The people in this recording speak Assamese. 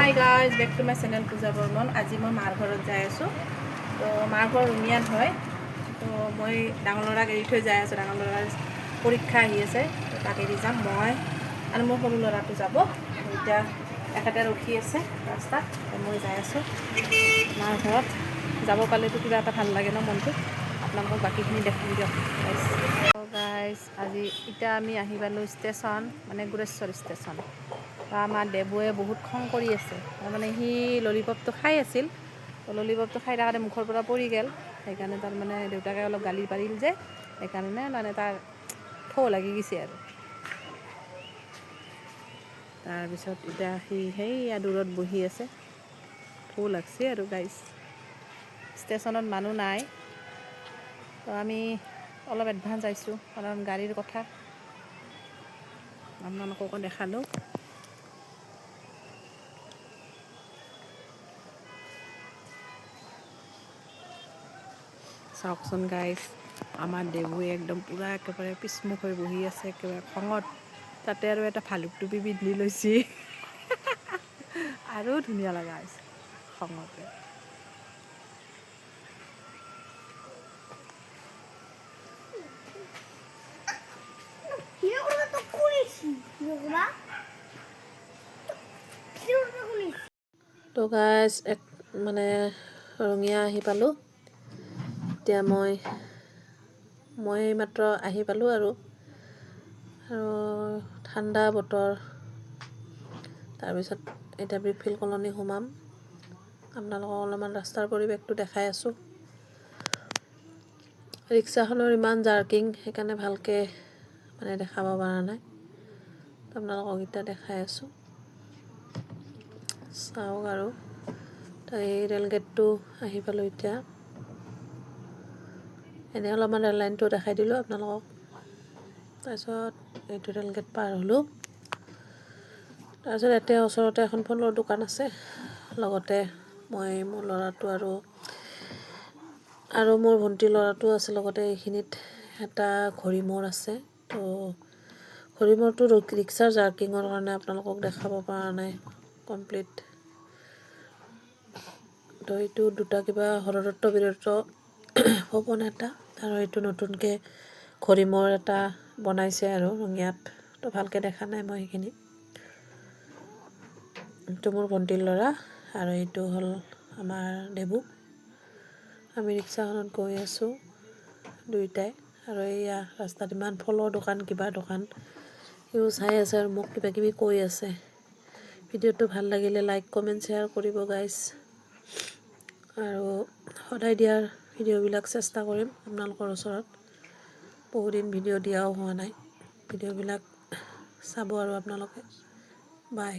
Hi guys, back to my channel Pooja Bormon. আজি মই মাৰ ঘৰত যাই আছো। তো মাৰ ঘৰ উমিয়াত হয়। তো মই ডাঙৰ ল'ৰাক এৰি থৈ যাই আছো। ডাঙৰ ল'ৰাৰ পৰীক্ষা আহি আছে। তো তাক এৰি যাম মই আৰু মোৰ সৰু ল'ৰাটো যাব। এতিয়া এখেতে ৰখি আছে ৰাস্তাত। মই যাই আছো মাৰ ঘৰত। যাব পালেতো কিবা এটা ভাল লাগে ন মনটো। আপোনালোকক বাকীখিনি দেখাম দিয়ক গাইজ। আজি এতিয়া আমি আহি পালোঁ ষ্টেচন, মানে গুৰেশ্বৰ ষ্টেচন। আমাৰ দেবুৱে বহুত খং কৰি আছে। তাৰমানে সি ললিপপটো খাই আছিল। ললিপপটো খাই থাকোঁতে মুখৰ পৰা পৰি গ'ল। সেইকাৰণে তাৰমানে দেউতাকে অলপ গালি পাৰিল যে, সেইকাৰণে মানে তাৰ থৌ লাগি গৈছে আৰু। তাৰপিছত এতিয়া সি সেইয়া দূৰত বহি আছে। থৌ লাগছে আৰু গাইজ। ষ্টেচনত মানুহ নাই। তো আমি অলপ এডভান্স আহিছোঁ, কাৰণ গাড়ীৰ কথা আপোনালোককো দেখালোঁ। চাওকচোন গাইজ, আমাৰ দেবুৱে একদম পূৰা একেবাৰে পিছমুখ হৈ বহি আছে, একেবাৰে খঙত। তাতে আৰু এটা ভালুক টুপি পিন্ধি লৈছে আৰু ধুনীয়া লগা হৈছে খঙতে। তো গাইজ মানে ৰঙিয়া আহি পালোঁ। এতিয়া মই মাত্ৰ আহি পালোঁ আৰু ঠাণ্ডা বতৰ। তাৰপিছত এতিয়া ব্ৰিকফিল্ড কলনী সোমাম। আপোনালোকক অলপমান ৰাস্তাৰ পৰিৱেশটো দেখাই আছোঁ। ৰিক্সাখনৰ ইমান জাৰ্কিং, সেইকাৰণে ভালকৈ মানে দেখাব পৰা নাই। আপোনালোকক এতিয়া দেখাই আছোঁ, চাওক আৰু। এই ৰেলগেটটো আহি পালোঁ এতিয়া। এনেই অলপমান ৰেল লাইনটো দেখাই দিলোঁ আপোনালোকক। তাৰপিছত এইটো ৰেলগেট পাৰ হ'লোঁ। তাৰপিছত এতিয়া ওচৰতে এখন ফলৰ দোকান আছে। লগতে মই মোৰ ল'ৰাটো আৰু মোৰ ভণ্টিৰ ল'ৰাটো আছে। লগতে এইখিনিত এটা ঘড়ী মূৰ আছে। তো ঘড়ী মূৰটো ৰিক্সাৰ জাৰ্কিঙৰ কাৰণে আপোনালোকক দেখাব পৰা নাই কমপ্লিট। তো এইটো দুটা কিবা হৰদত্ত বীৰত্ব ভৱন এটা, আৰু এইটো নতুনকৈ ঘড়ী মূৰ এটা বনাইছে আৰু ৰঙিয়াত। তো ভালকৈ দেখা নাই মই সেইখিনি। এইটো মোৰ ভণ্টিৰ ল'ৰা আৰু এইটো হ'ল আমাৰ দেবু। আমি ৰিক্সাখনত গৈ আছোঁ দুয়োটাই। আৰু এইয়া ৰাস্তাত ইমান ফলৰ দোকান, কিবা দোকান, সিও চাই আছে আৰু মোক কিবা কিবি কৈ আছে। ভিডিঅ'টো ভাল লাগিলে লাইক কমেণ্ট শ্বেয়াৰ কৰিব গাইজ। আৰু সদায় দিয়াৰ ভিডিঅ'বিলাক চেষ্টা কৰিম আপোনালোকৰ ওচৰত। বহুদিন ভিডিঅ' দিয়াও হোৱা নাই। ভিডিঅ'বিলাক চাব আৰু আপোনালোকে। বাই।